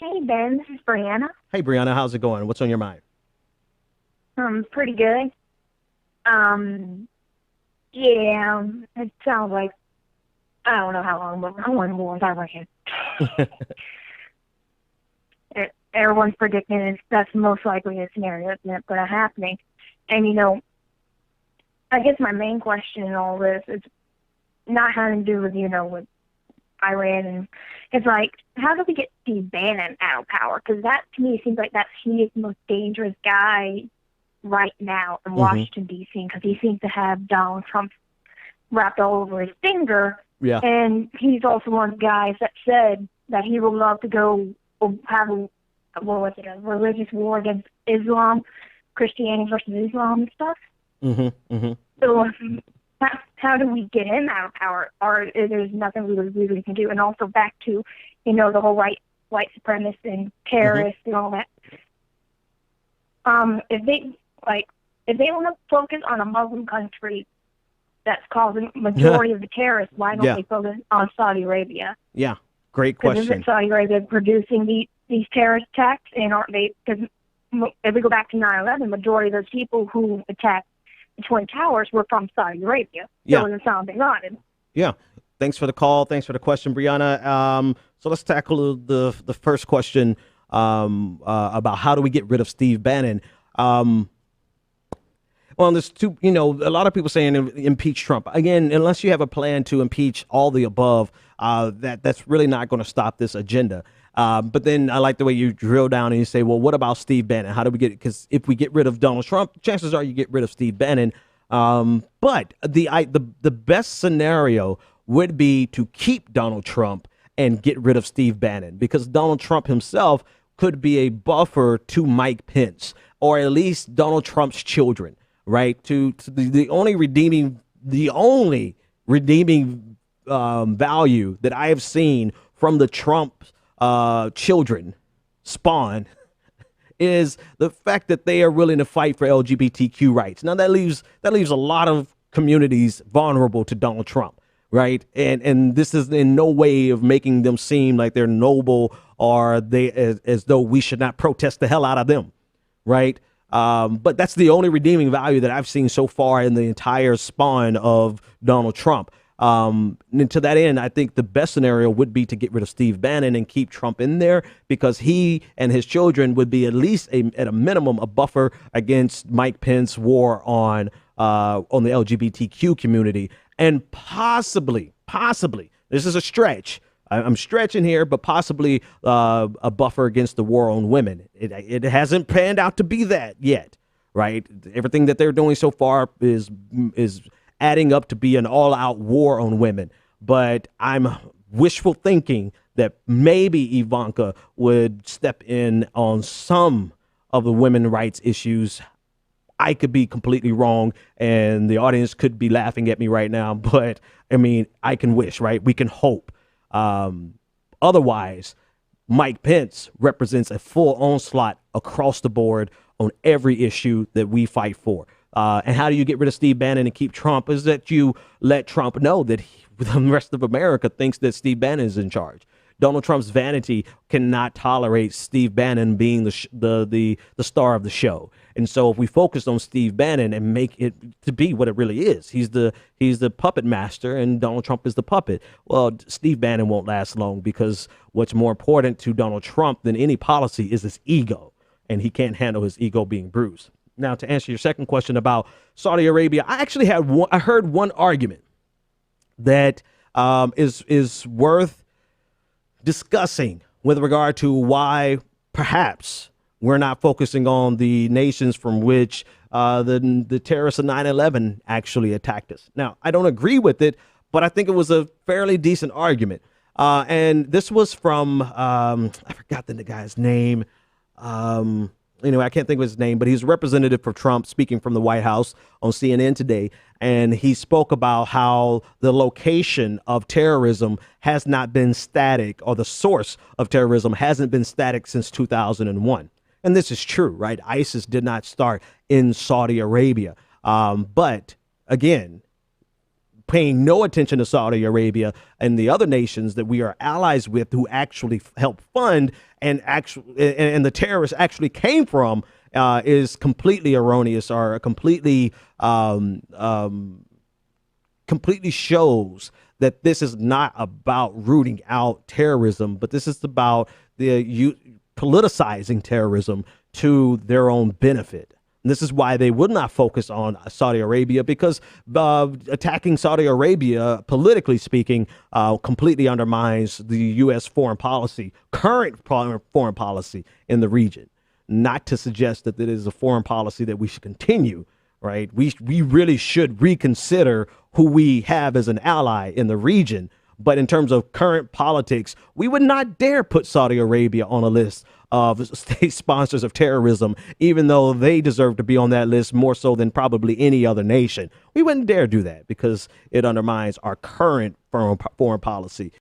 Hey Ben, this is Brianna. Hey, Brianna, how's it going? What's on your mind? Pretty good. Um, yeah, it sounds like I don't know how long, but I want to move on time right here. Everyone's predicting that's most likely a scenario that's not going to happening. And I guess my main question in all this is not having to do with with Iran, and it's like, how do we get Steve Bannon out of power? Because that to me seems like he is the most dangerous guy right now in Hmm. Washington, D.C., because he seems to have Donald Trump wrapped all over his finger. Yeah. And he's also one of the guys that said that he would love to go have a religious war against Islam, Christianity versus Islam and stuff. Hmm. Hmm. So how do we get him out of power? Or there's nothing we really can do. And also back to, the whole white supremacists and Hmm. terrorists and all that. If they want to focus on a Muslim country that's causing majority of the terrorists, why don't Yeah. they focus on Saudi Arabia? Yeah. Great Because isn't question. Saudi Arabia producing these terrorist attacks? And aren't they? Because if we go back to 9/11, majority of those people who attacked the Twin Towers were from Saudi Arabia. So Yeah. it was Osama bin Laden. Yeah. Thanks for the call. Thanks for the question, Brianna. So let's tackle the first question about how do we get rid of Steve Bannon. Um, Well, there's two, a lot of people saying impeach Trump. Again, unless you have a plan to impeach all the above, that's really not going to stop this agenda. But then I like the way you drill down and you say, well, what about Steve Bannon? How do we get it? Because if we get rid of Donald Trump, chances are you get rid of Steve Bannon. But the best scenario would be to keep Donald Trump and get rid of Steve Bannon, because Donald Trump himself could be a buffer to Mike Pence, or at least Donald Trump's children, right? To the only redeeming value that I have seen from the Trump children spawn is the fact that they are willing to fight for LGBTQ rights. Now that leaves a lot of communities vulnerable to Donald Trump, right? And this is in no way of making them seem like they're noble, or they as though we should not protest the hell out of them, right? But that's the only redeeming value that I've seen so far in the entire spawn of Donald Trump. And to that end, I think the best scenario would be to get rid of Steve Bannon and keep Trump in there, because he and his children would be at least at a minimum a buffer against Mike Pence war on the LGBTQ community, and possibly this is a stretch. I'm stretching here, but possibly a buffer against the war on women. It hasn't panned out to be that yet, right? Everything that they're doing so far is adding up to be an all-out war on women. But I'm wishful thinking that maybe Ivanka would step in on some of the women rights issues. I could be completely wrong, and the audience could be laughing at me right now. But I mean, I can wish, right? We can hope. Um, Otherwise, Mike Pence represents a full onslaught across the board on every issue that we fight for. And how do you get rid of Steve Bannon and keep Trump? Is that you let Trump know that the rest of America thinks that Steve Bannon is in charge. Donald Trump's vanity cannot tolerate Steve Bannon being the star of the show. And so if we focus on Steve Bannon and make it to be what it really is, he's the puppet master and Donald Trump is the puppet. Well, Steve Bannon won't last long, because what's more important to Donald Trump than any policy is his ego, and he can't handle his ego being bruised. Now, to answer your second question about Saudi Arabia, I heard one argument that is worth discussing with regard to why perhaps we're not focusing on the nations from which the terrorists of 9/11 actually attacked us. Now, I don't agree with it, but I think it was a fairly decent argument. And this was from, I forgot the guy's name. I can't think of his name, but he's a representative for Trump speaking from the White House on CNN today. And he spoke about how the location of terrorism has not been static, or the source of terrorism hasn't been static since 2001. And this is true, right? ISIS did not start in Saudi Arabia. But again, paying no attention to Saudi Arabia and the other nations that we are allies with who actually help fund and the terrorists actually came from is completely erroneous or completely shows that this is not about rooting out terrorism, but this is about politicizing terrorism to their own benefit. And this is why they would not focus on Saudi Arabia, because attacking Saudi Arabia, politically speaking, completely undermines the U.S. current foreign policy in the region. Not to suggest that it is a foreign policy that we should continue, right? We really should reconsider who we have as an ally in the region. But in terms of current politics, we would not dare put Saudi Arabia on a list of state sponsors of terrorism, even though they deserve to be on that list more so than probably any other nation. We wouldn't dare do that because it undermines our current foreign policy.